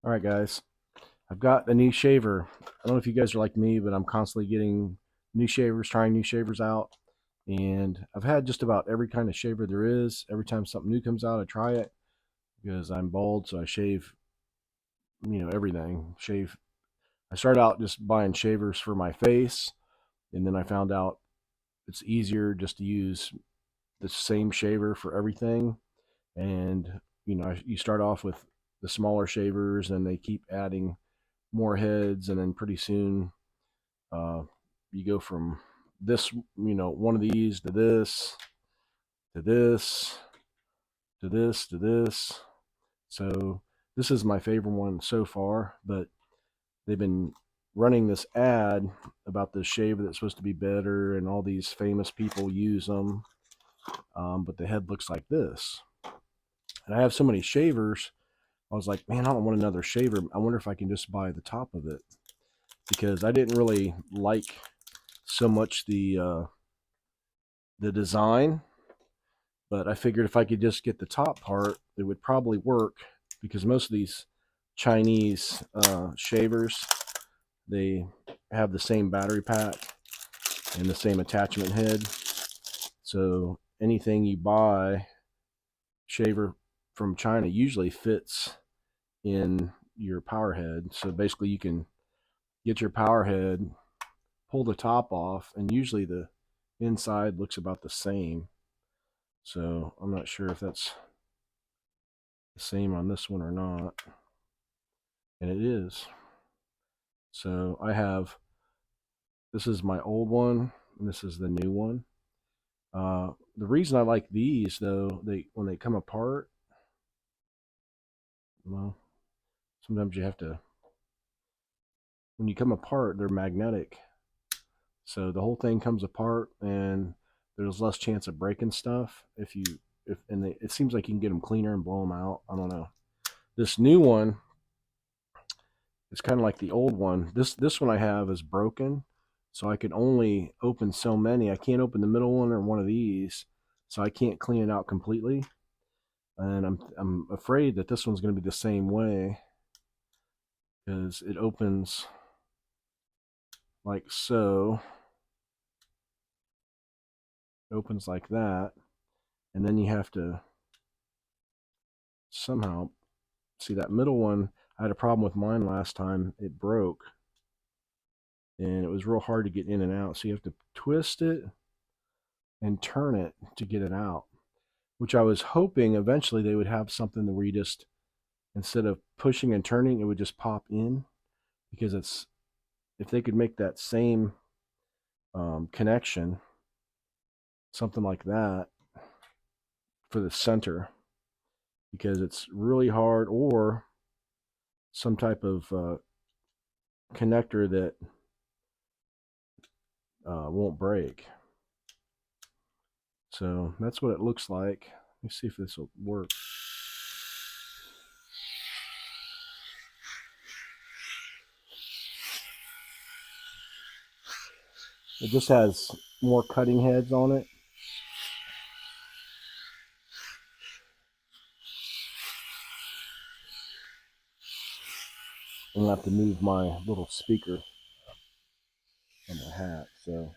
All right, guys. I've got a new shaver. I don't know if you guys are like me, but I'm constantly getting new shavers, trying new shavers out. And I've had just about every kind of shaver there is. Every time something new comes out, I try it because I'm bald, so I shave, everything. Shave. I started out just buying shavers for my face, and then I found out it's easier just to use the same shaver for everything. And, you start off with the smaller shavers, and they keep adding more heads, and then pretty soon you go from this, one of these to this, to this, to this, to this. So this is my favorite one so far, but they've been running this ad about this shaver that's supposed to be better, and all these famous people use them. But the head looks like this. And I have so many shavers, I was like, man, I don't want another shaver. I wonder if I can just buy the top of it, because I didn't really like so much the design, but I figured if I could just get the top part, it would probably work, because most of these Chinese shavers, they have the same battery pack and the same attachment head. So anything you buy shaver from China usually fits in your power head. So basically, you can get your power head, pull the top off, and usually the inside looks about the same. So I'm not sure if that's the same on this one or not. And it is. So I have, this is my old one, and this is the new one. The reason I like these, though, they when they come apart, well, sometimes you have to, when you come apart, they're magnetic. So the whole thing comes apart, and there's less chance of breaking stuff if you, if, and it seems like you can get them cleaner and blow them out. I don't know. This new one, it's kind of like the old one. This one I have is broken, so I can only open so many. I can't open the middle one or one of these, so I can't clean it out completely. And I'm afraid that this one's going to be the same way, because it opens like so, it opens like that, and then you have to somehow see that middle one. I had a problem with mine last time; it broke, and it was real hard to get in and out. So you have to twist it and turn it to get it out, which I was hoping eventually they would have something where you just, instead of pushing and turning, it would just pop in, because it's, if they could make that same connection, something like that for the center, because it's really hard, or some type of connector that won't break. So that's what it looks like. Let me see if this will work. It just has more cutting heads on it. I'm gonna have to move my little speaker on my hat. So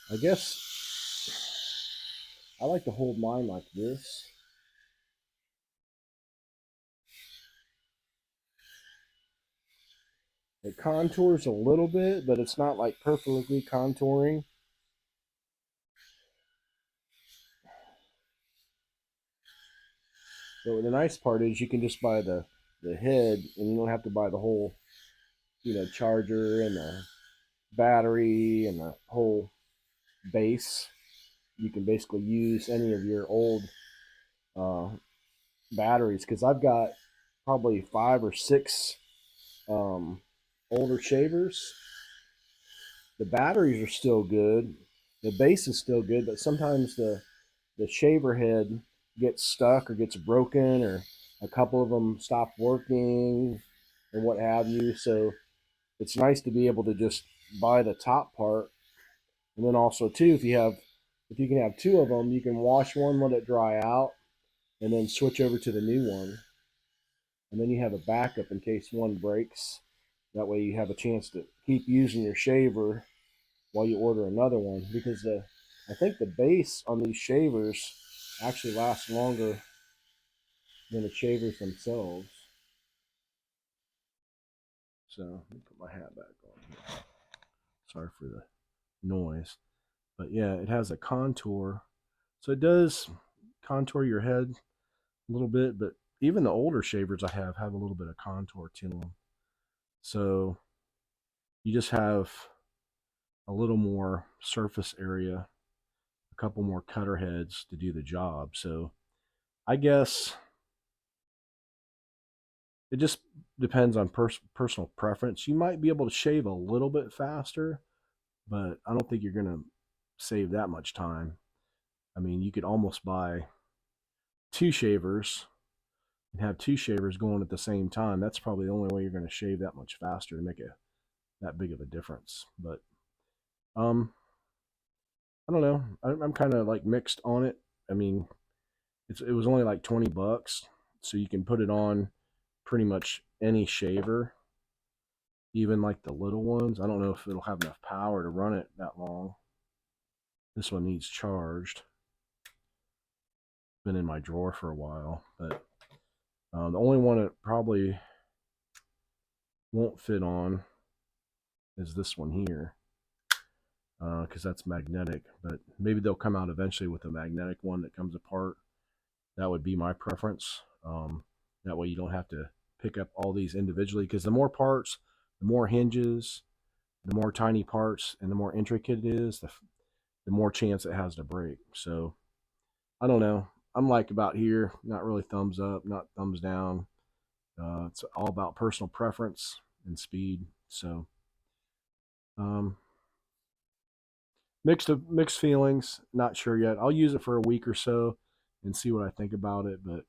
I guess I like to hold mine like this. It contours a little bit, but it's not like perfectly contouring. But the nice part is you can just buy the head, and you don't have to buy the whole, charger and the battery and the whole base. You can basically use any of your old uh, batteries, because I've got probably 5 or 6 um, older shavers. The batteries are still good, the base is still good, but sometimes the shaver head gets stuck or gets broken, or a couple of them stop working or what have you. So it's nice to be able to just buy the top part. And then also too, if you can have two of them, you can wash one, let it dry out, and then switch over to the new one. And then you have a backup in case one breaks. That way you have a chance to keep using your shaver while you order another one, because I think the base on these shavers actually lasts longer than the shavers themselves. So let me put my hat back on here. Sorry for the noise. But yeah, it has a contour. So it does contour your head a little bit, but even the older shavers I have a little bit of contour to them. So you just have a little more surface area, a couple more cutter heads to do the job. So I guess it just depends on personal preference. You might be able to shave a little bit faster, but I don't think you're going to save that much time. I mean, you could almost buy two shavers and have two shavers going at the same time. That's probably the only way you're going to shave that much faster to make that big of a difference. But um, I don't know. I'm kind of like mixed on it. I mean, it was only like $20, so you can put it on pretty much any shaver, even like the little ones. I don't know if it'll have enough power to run it that long. This one needs charged. Been in my drawer for a while, but the only one it probably won't fit on is this one here, because that's magnetic. But maybe they'll come out eventually with a magnetic one that comes apart. That would be my preference. That way you don't have to pick up all these individually, because the more parts, the more hinges, the more tiny parts, and the more intricate it is, the more chance it has to break. So I don't know. I'm like about here, not really thumbs up, not thumbs down. It's all about personal preference and speed. So um, mixed feelings. Not sure yet. I'll use it for a week or so and see what I think about it. But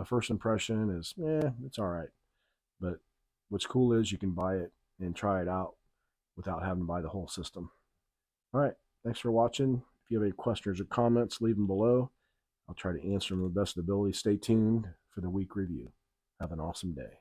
first impression is, it's all right. But what's cool is you can buy it and try it out without having to buy the whole system. All right. Thanks for watching. If you have any questions or comments, leave them below. I'll try to answer them to the best of the ability. Stay tuned for the week review. Have an awesome day.